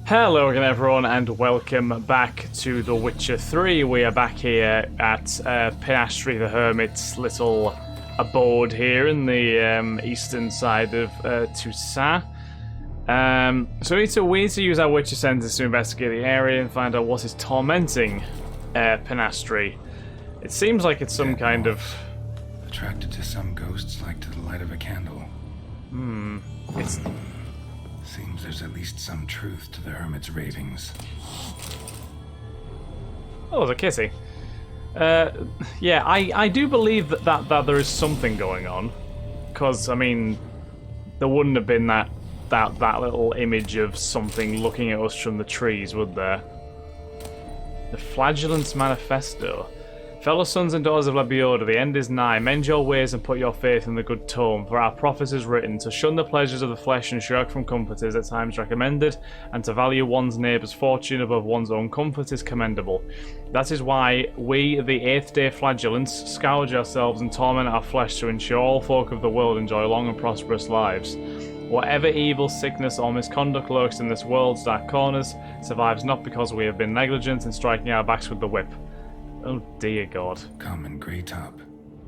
Hello again everyone and welcome back to The Witcher 3. We are back here at Pinastri the Hermit's little abode here in the eastern side of Toussaint. So we need to use our Witcher senses to investigate the area and find out what is tormenting Pinastri. It seems like it's some kind of... Attracted to some ghosts like to the light of a candle. It's... Seems there's at least some truth to the hermit's ravings. Oh, there's a kissy. Yeah, I do believe that there is something going on. Because, I mean, there wouldn't have been that little image of something looking at us from the trees, would there? The Flagellant's Manifesto. Fellow sons and daughters of Labioda, the end is nigh. Mend your ways and put your faith in the good tome, for our prophet is written, to shun the pleasures of the flesh and shrink from comfort is at times recommended, and to value one's neighbour's fortune above one's own comfort is commendable. That is why we, the 8th day Flagellants, scourge ourselves and torment our flesh to ensure all folk of the world enjoy long and prosperous lives. Whatever evil, sickness, or misconduct lurks in this world's dark corners survives not because we have been negligent in striking our backs with the whip. Oh dear God. Common grey top.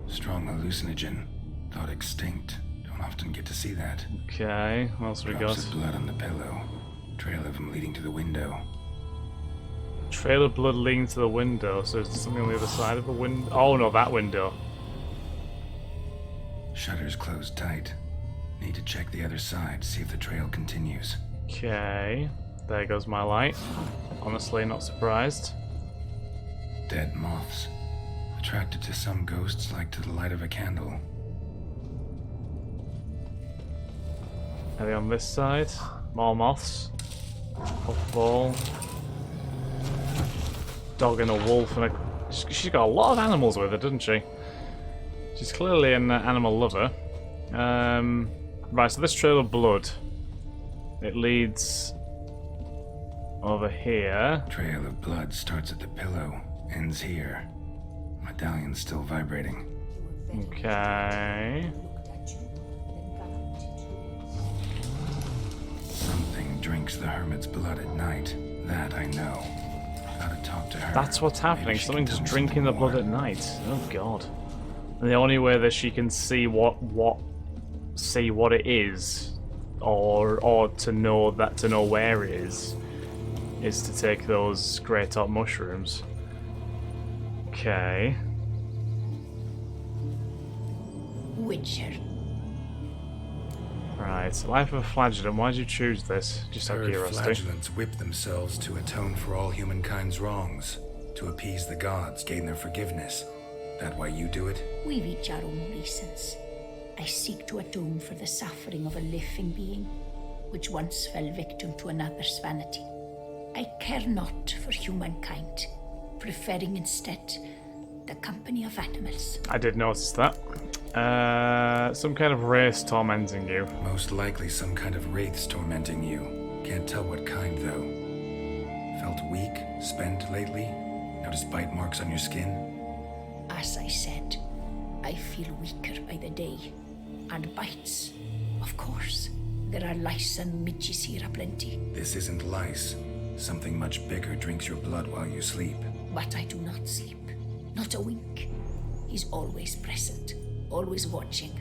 Strong hallucinogen. Thought extinct. Don't often get to see that. Okay, what else we got? Drops of blood on the pillow. Trail of him leading to the window. Trail of blood leading to the window, so is there something on the other side of the window? Oh no, that window. Shutters closed tight. Need to check the other side, see if the trail continues. Okay, there goes my light. Honestly, not surprised. Dead moths. Attracted to some ghosts like to the light of a candle. Are they on this side? More moths. Puffball. Dog and a wolf and a... She's got a lot of animals with her, doesn't she? She's clearly an animal lover. Right, so this trail of blood. It leads over here. Trail of blood starts at the pillow. Ends here. Medallion's still vibrating. Okay. Something drinks the hermit's blood at night. That I know. Gotta talk to her. That's what's happening. Something's drinking the blood at night. Oh God. And the only way that she can see what it is, or to know where it is to take those grey top mushrooms. Okay. Witcher. Right, Life of a Flagellant. Why did you choose this? Just out of curiosity. Flagellants whip themselves to atone for all humankind's wrongs, to appease the gods, gain their forgiveness. That why you do it? We've each our own reasons. I seek to atone for the suffering of a living being, which once fell victim to another's vanity. I care not for humankind, preferring instead the company of animals. I did notice that. Some kind of race tormenting you. Most likely some kind of wraiths tormenting you. Can't tell what kind, though. Felt weak, spent lately? Noticed bite marks on your skin? As I said, I feel weaker by the day. And bites, of course. There are lice and midges here aplenty. This isn't lice. Something much bigger drinks your blood while you sleep. But I do not sleep. Not a wink. He's always present, always watching.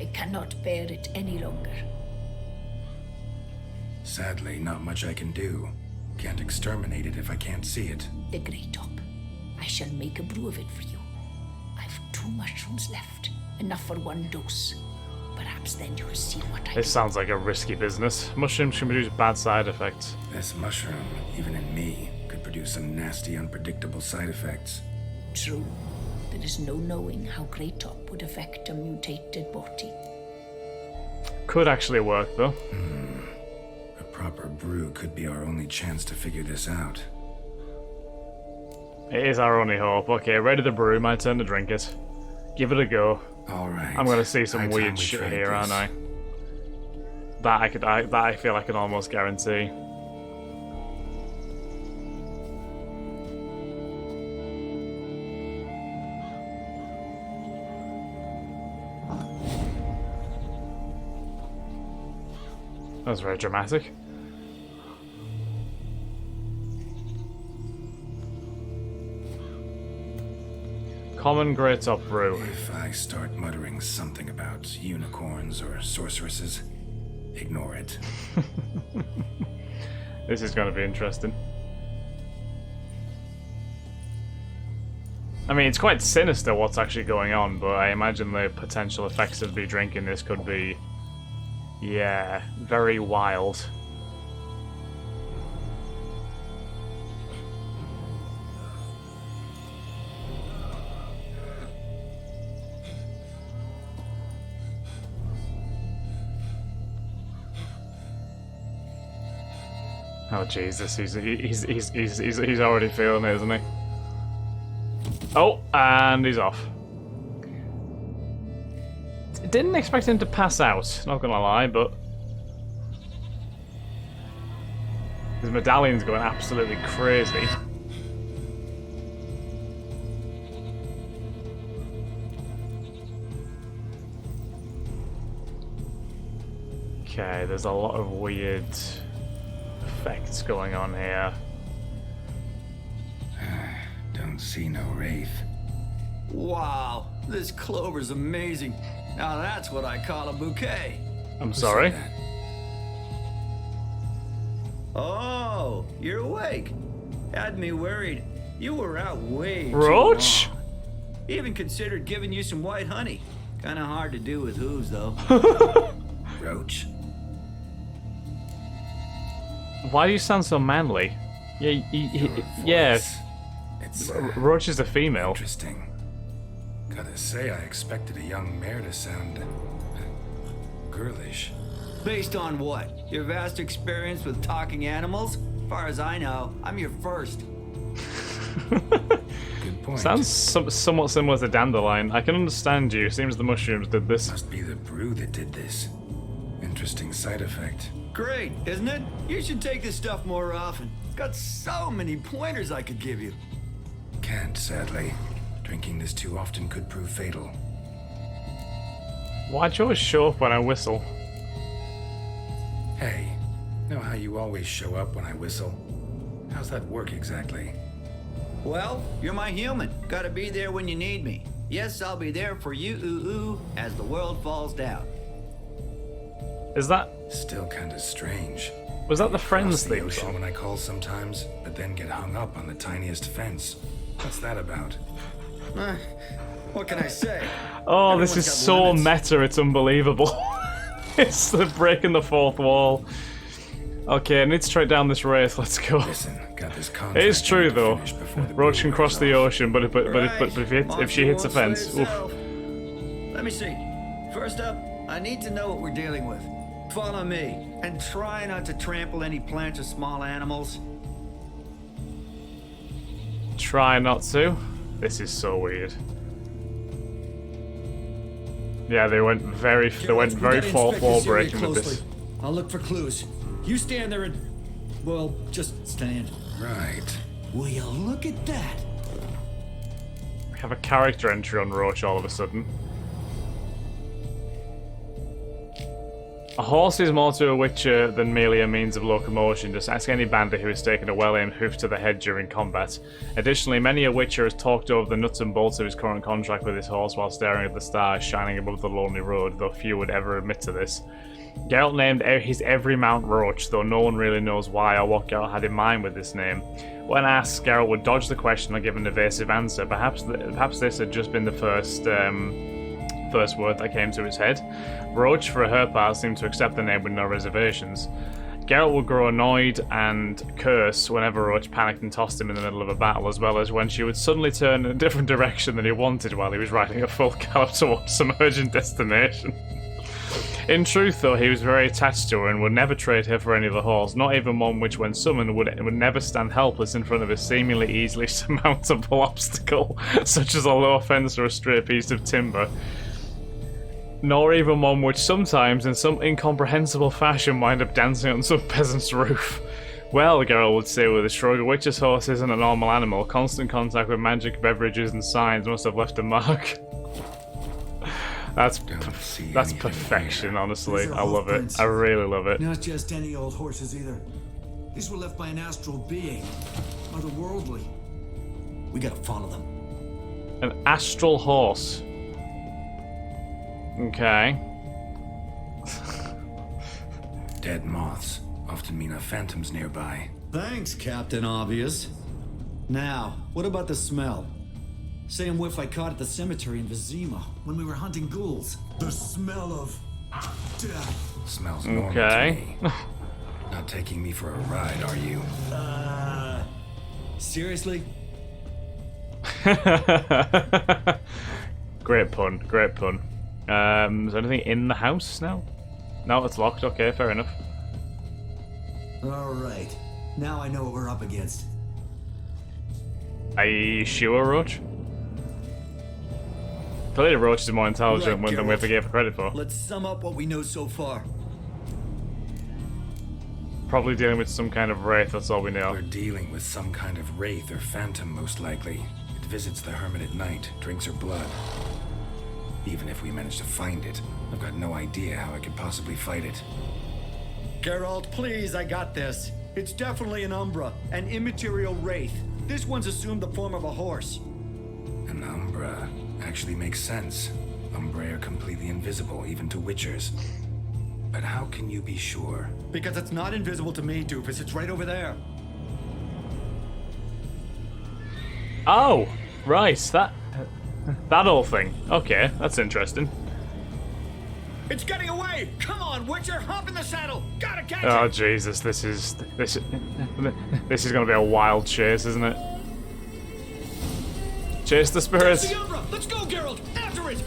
I cannot bear it any longer. Sadly, not much I can do. Can't exterminate it if I can't see it. The grey top. I shall make a brew of it for you. I've 2 mushrooms left. Enough for 1 dose. Perhaps then you'll see what I do. This sounds like a risky business. Mushrooms can produce bad side effects. This mushroom, even in me, could produce some nasty, unpredictable side effects. True. There is no knowing how grey top would affect a mutated body. Could actually work though. A proper brew could be our only chance to figure this out. It is our only hope. Okay, ready to brew. My turn to drink it. Give it a go. Alright. I'm gonna see some High weird time we shit tried here, this. aren't I? That I feel I can almost guarantee. That was very dramatic. Common grey top brew. If I start muttering something about unicorns or sorceresses, ignore it. This is going to be interesting. I mean, it's quite sinister what's actually going on, but I imagine the potential effects of me drinking this could be, yeah, very wild. Oh Jesus, he's already feeling it, isn't he? Oh, and he's off. Didn't expect him to pass out, not gonna lie, but his medallion's going absolutely crazy. Okay, there's a lot of weird effects going on here. Don't see no wraith. Wow, this clover's amazing. Now that's what I call a bouquet. I'm sorry. Oh, you're awake. Had me worried. You were out way too Roach? long. Even considered giving you some white honey. Kinda hard to do with hooves, though. Roach? Why do you sound so manly? Yeah, Your yeah. voice. It's Roach is a female. interesting. Gotta say, I expected a young mare to sound girlish. Based on what? Your vast experience with talking animals? Far as I know, I'm your first. Good point. Sounds somewhat similar to Dandelion. I can understand you. Seems the mushrooms did this. Must be the brew that did this. Interesting side effect. Great, isn't it? You should take this stuff more often. Got so many pointers I could give you. Can't, sadly. Drinking this too often could prove fatal. Why'd you always show up when I whistle? Hey, know how you always show up when I whistle? How's that work exactly? Well, you're my human. Gotta be there when you need me. Yes, I'll be there for you, ooh, as the world falls down. Is that... Still kinda strange. Was that the Friends Cross the theme ocean song? when I call sometimes, but then get hung up on the tiniest fence. What's that about? What can I say? Oh, this is Everyone's got so limits. meta, it's unbelievable. It's the breaking the fourth wall. Okay, I need to straight down this wraith, let's go. Listen, got this contract. It is true to though. finish before the Roach can brew cross wears the off. ocean, but if she hits a fence, oof. Let me see. First up, I need to know what we're dealing with. Follow me, and try not to trample any plants or small animals. Try not to. This is so weird. Yeah, they went very fourth wall breaking with this. I'll look for clues. You stand there and, well, just stand. Right. Will you look at that? We have a character entry on Roach all of a sudden. A horse is more to a witcher than merely a means of locomotion. Just ask any bandit who has taken a well-aimed hoof to the head during combat. Additionally, many a witcher has talked over the nuts and bolts of his current contract with his horse while staring at the stars shining above the lonely road, though few would ever admit to this. Geralt named his every mount Roach, though no one really knows why or what Geralt had in mind with this name. When asked, Geralt would dodge the question or give an evasive answer. Perhaps this had just been the first word that came to his head. Roach, for her part, seemed to accept the name with no reservations. Geralt would grow annoyed and curse whenever Roach panicked and tossed him in the middle of a battle, as well as when she would suddenly turn in a different direction than he wanted while he was riding a full gallop towards some urgent destination. In truth, though, he was very attached to her and would never trade her for any other horse, not even one which, when summoned, would never stand helpless in front of a seemingly easily surmountable obstacle, such as a low fence or a stray piece of timber. Nor even one which sometimes, in some incomprehensible fashion, wind up dancing on some peasant's roof. Well, Geralt would say with a shrug, a witch's horse isn't a normal animal. Constant contact with magic, beverages, and signs must have left a mark. That's perfection, honestly. These are I love it. hoofprints. I really love it. Not just any old horses either. These were left by an astral being, otherworldly. We gotta follow them. An astral horse. Okay. Dead moths often mean a phantom's nearby. Thanks, Captain Obvious. Now, what about the smell? Same whiff I caught at the cemetery in Vizima when we were hunting ghouls. The smell of death. Smells normal Okay. to me. Not taking me for a ride, are you? Seriously? Great pun, great pun. Is there anything in the house now? No, it's locked. Okay, fair enough. All right. Now I know what we're up against. Are you sure, Roach? Clearly, Roach is more intelligent Right, than we have to give credit for. Let's sum up what we know so far. Probably dealing with some kind of wraith, that's all we know. We're dealing with some kind of wraith or phantom, most likely. It visits the hermit at night, drinks her blood. Even if we manage to find it, I've got no idea how I could possibly fight it. Geralt, please, I got this. It's definitely an Umbra, an immaterial wraith. This one's assumed the form of a horse. An Umbra actually makes sense. Umbra are completely invisible, even to Witchers. But how can you be sure? Because it's not invisible to me, Doofus. It's right over there. Oh, right, that whole thing. Okay, that's interesting. It's getting away! Come on, Witcher, hop in the saddle! Gotta catch Oh it! Jesus, this is gonna be a wild chase, isn't it? Chase the That's spirits. the Umbra! Let's go, Geralt! After it!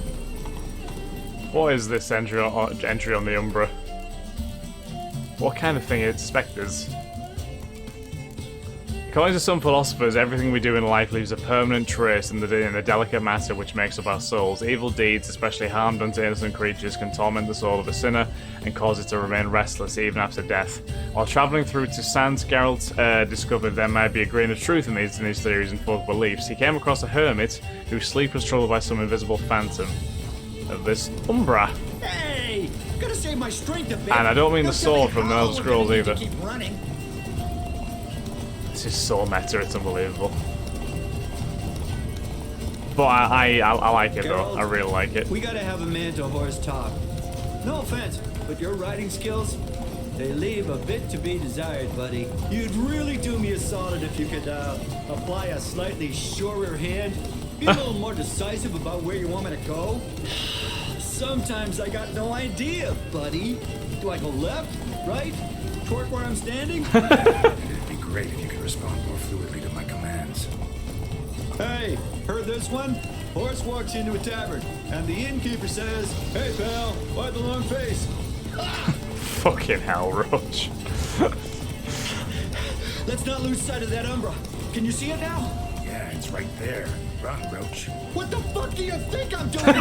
What is this entry on the Umbra? What kind of thing is spectres? According to some philosophers, everything we do in life leaves a permanent trace in the delicate matter which makes up our souls. Evil deeds, especially harm done to innocent creatures, can torment the soul of a sinner and cause it to remain restless even after death. While travelling through to Sans, Geralt discovered there might be a grain of truth in these theories and folk beliefs. He came across a hermit whose sleep was troubled by some invisible phantom of this Umbra. Hey! Gotta save my strength a bit. And I don't mean the Don't tell me sword from the how Elder we're Scrolls gonna need to either. Keep running. This is so meta, it's unbelievable. But I like it though. Geralt, I really like it. We gotta have a man-to-horse talk. No offense, but your riding skills, they leave a bit to be desired, buddy. You'd really do me a solid if you could apply a slightly surer hand. Be a little more decisive about where you want me to go. Sometimes I got no idea, buddy. Do I go left, right, toward where I'm standing? It'd be great if you could respond more fluidly to my commands. Hey, heard this one? Horse walks into a tavern, and the innkeeper says, "Hey, pal, why the long face?" Fucking hell, Roach. Let's not lose sight of that Umbra. Can you see it now? Yeah, it's right there. Run, Roach. What the fuck do you think I'm doing?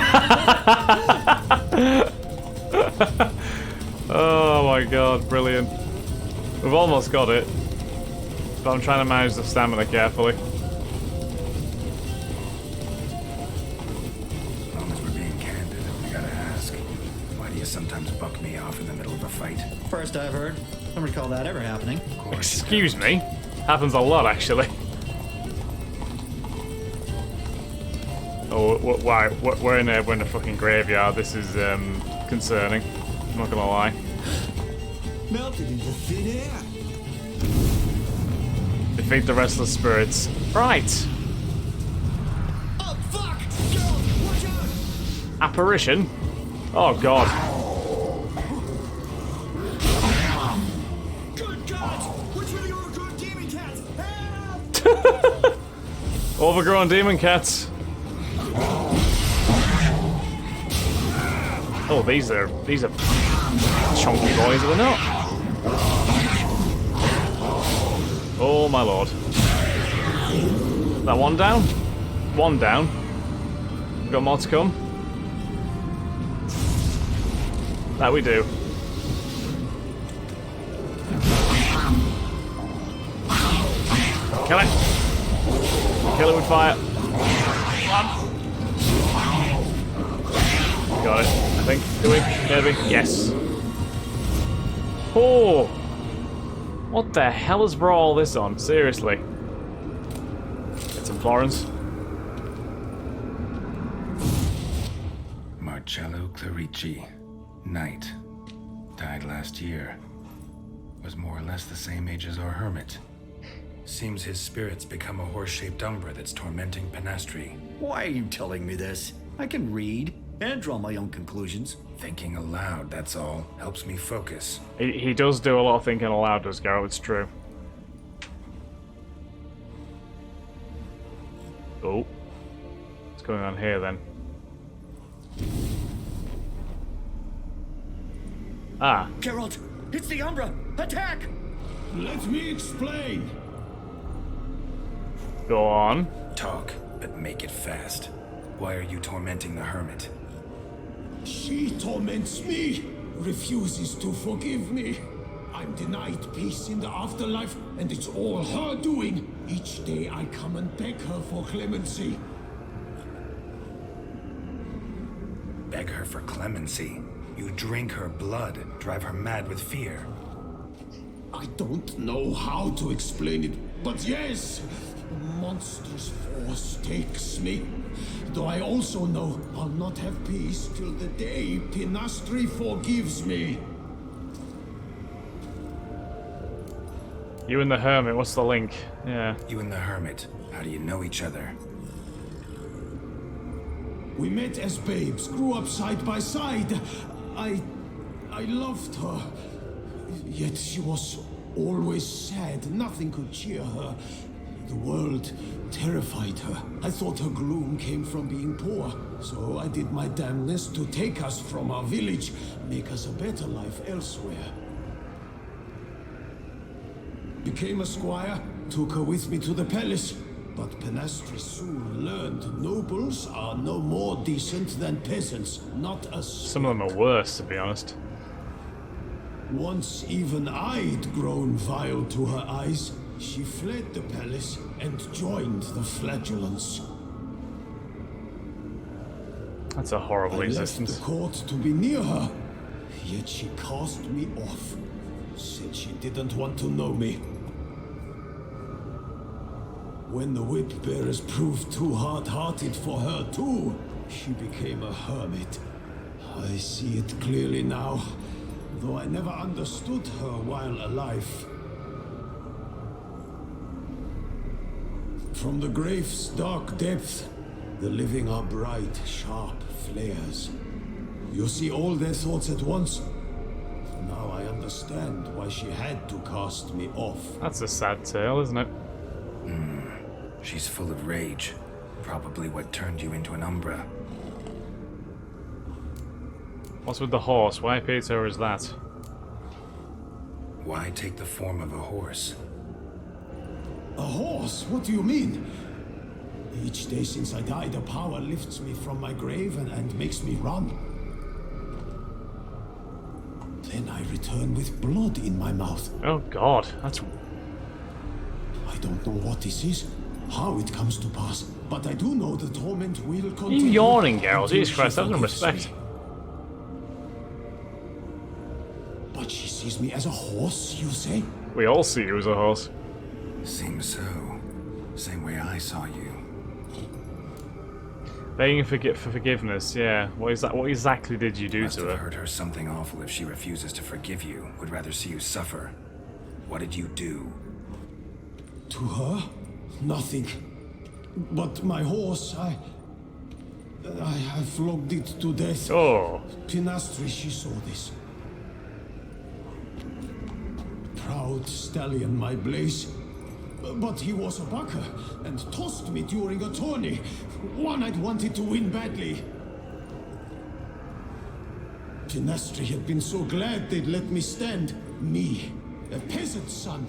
Oh my god, brilliant. We've almost got it. But I'm trying to manage the stamina carefully. As long as we're being candid, we gotta ask. Why do you sometimes buck me off in the middle of a fight? First I've heard. Don't recall that ever happening. Of course. Excuse me. Happens a lot, actually. Oh, why? We're in a fucking graveyard. This is concerning. I'm not gonna lie. Melted into thin air. Defeat the restless spirits. Right. Oh fuck! Geralt, watch out! Apparition. Oh god. Good God! Which one of the overgrown demon cats? Help! Overgrown demon cats. Oh, these are chunky boys, are they not? Oh my lord. That one down? One down. We've got more to come. That we do. Kill it. Kill it with fire. Got it, I think. Do we? Maybe? Yes. Oh! What the hell has brought all this on? Seriously. Get some Florence. Marcello Clerici, Knight. Died last year. Was more or less the same age as our hermit. Seems his spirit's become a horse-shaped umbra that's tormenting Penastri. Why are you telling me this? I can read and draw my own conclusions. Thinking aloud, that's all. Helps me focus. He does do a lot of thinking aloud, does Garrett? It's true. Oh. What's going on here, then? Ah. Geralt, it's the Umbra! Attack! Let me explain. Go on. Talk, but make it fast. Why are you tormenting the hermit? She torments me, refuses to forgive me. I'm denied peace in the afterlife, and it's all her doing. Each day I come and beg her for clemency. Beg her for clemency. You drink her blood, drive her mad with fear. I don't know how to explain it, but yes, a monstrous force takes me. Though I also know I'll not have peace till the day Penastri forgives me. You and the hermit, what's the link? Yeah. You and the hermit, how do you know each other? We met as babes, grew up side by side. I loved her. Yet she was always sad. Nothing could cheer her. The world terrified her. I thought her gloom came from being poor. So I did my damnedest to take us from our village, make us a better life elsewhere. Became a squire, took her with me to the palace. But Penastri soon learned nobles are no more decent than peasants, not a Some of them are worse, to be honest. Once even I'd grown vile to her eyes, she fled the palace and joined the flagellants. That's a horrible I existence. left the court to be near her, yet she cast me off. Said she didn't want to know me. When the whip bearers proved too hard-hearted for her too, she became a hermit. I see it clearly now, though I never understood her while alive. From the grave's dark depth, the living are bright, sharp flares. You see all their thoughts at once. Now I understand why she had to cast me off. That's a sad tale, isn't it? She's full of rage. Probably what turned you into an umbra. What's with the horse? Why appear to her as that? Why take the form of a horse? A horse? What do you mean? Each day since I died, a power lifts me from my grave and makes me run. Then I return with blood in my mouth. Oh god, that's... I don't know what this is, how it comes to pass, but I do know the torment will continue. You yawning, Geralt. until Jesus she Christ, have some forgives respect. me. But she sees me as a horse, you say? We all see you as a horse. Seems so. Same way I saw you. Begging for forgiveness, yeah. What is that? What exactly did you do Must to have her? hurt her something awful if she refuses to forgive you. Would rather see you suffer. What did you do? To her? Nothing. But my horse, I flogged it to death. Oh, Penastri, she saw this. Proud stallion, my blaze. But he was a bucker, and tossed me during a tourney. One I'd wanted to win badly. Penastri had been so glad they'd let me stand. Me, a peasant's son.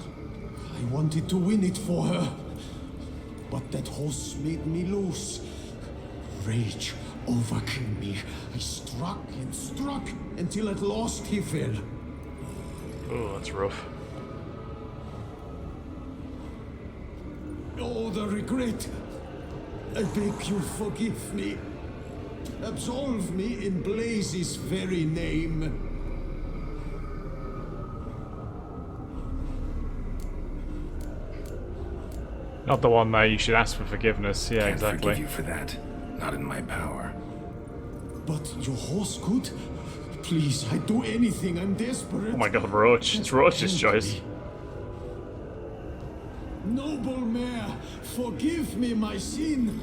I wanted to win it for her. But that horse made me loose. Rage overcame me. I struck and struck, until at last he fell. oh, that's rough. Oh, the regret. I beg you forgive me. Absolve me in Blaze's very name. Not the one that you should ask for forgiveness. Yeah, Can't exactly. forgive you for that. Not in my power. But your horse could? Please, I'd do anything. I'm desperate. Oh my god, Roach. It's Roach's choice. Noble mare, forgive me my sin.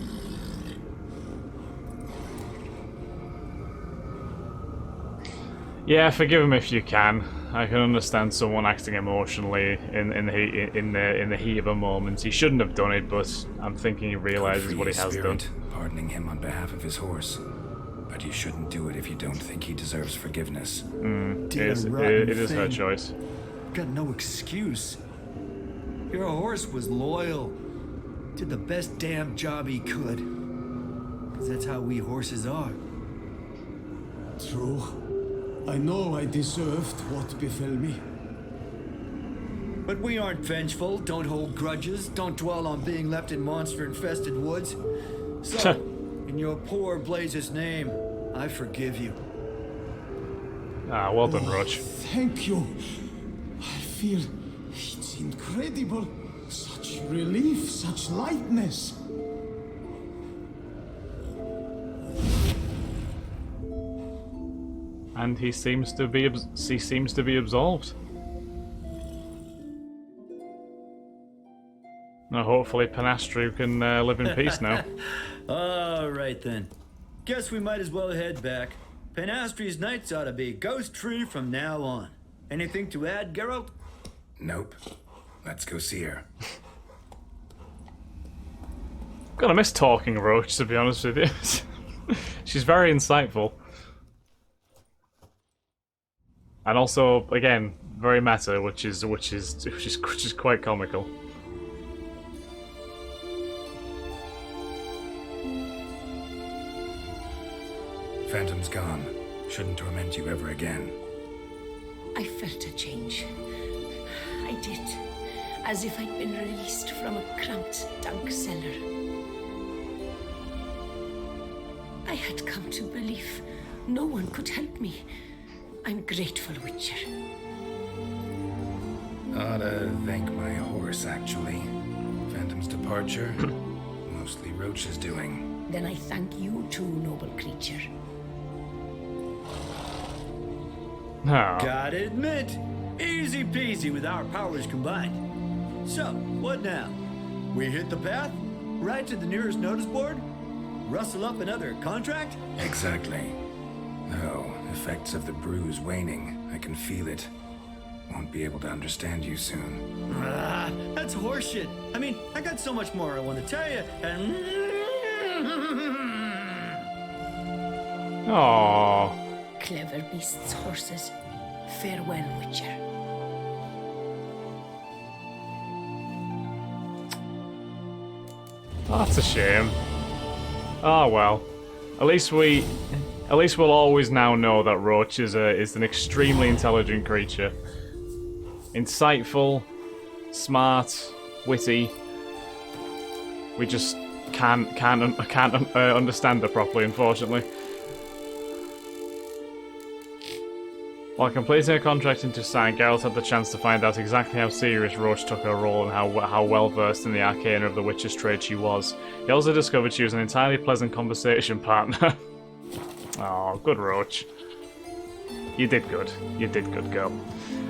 Yeah, forgive him if you can. I can understand someone acting emotionally in the heat of a moment. He shouldn't have done it, but I'm thinking he realizes what he has done. Pardoning him on behalf of his horse. But you shouldn't do it if you don't think he deserves forgiveness. It is her choice. Got no excuse. Your horse was loyal. Did the best damn job he could. 'Cause that's how we horses are. True. I know I deserved what befell me. But we aren't vengeful, don't hold grudges, don't dwell on being left in monster-infested woods. So, in your poor Blaze's name, I forgive you. Ah, well done, Roach. Thank you. I feel it's incredible. Such relief, such lightness. And he seems to be absolved. Now, hopefully, Panastru can live in peace now. All right then. Guess we might as well head back. Panastri's nights ought to be ghost-free from now on. Anything to add, Geralt? Nope. Let's go see her. Gonna miss talking Roach, to be honest with you. She's very insightful. And also, again, very meta, which is quite comical. Phantom's gone. Shouldn't torment you ever again. I felt a change. I did. As if I'd been released from a cramped, dank cellar. I had come to believe no one could help me. I'm grateful, Witcher. Ought to thank my horse, actually. Phantom's departure, mostly Roach's doing. Then I thank you too, noble creature. Oh. Gotta admit, easy peasy with our powers combined. So, what now? We hit the path? Right to the nearest notice board? Rustle up another contract? Exactly. No, effects of the bruise waning. I can feel it. Won't be able to understand you soon. Ah, that's horseshit. I mean, I got so much more I want to tell you, and... Aww. Clever beasts, horses. Farewell, Witcher. That's a shame. Oh well. At least we'll always now know that Roach is an extremely intelligent creature. Insightful, smart, witty. We just can't understand her properly, unfortunately. While completing her contract into Toussaint, Geralt had the chance to find out exactly how serious Roach took her role and how well versed in the arcana of the Witcher's trade she was. He also discovered she was an entirely pleasant conversation partner. Oh, good Roach. You did good. You did good, girl.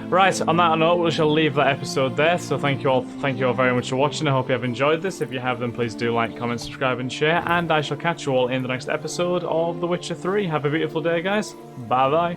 Right, on that note, we shall leave that episode there. So thank you all very much for watching. I hope you have enjoyed this. If you have, then please do like, comment, subscribe, and share. And I shall catch you all in the next episode of The Witcher 3. Have a beautiful day, guys. Bye bye.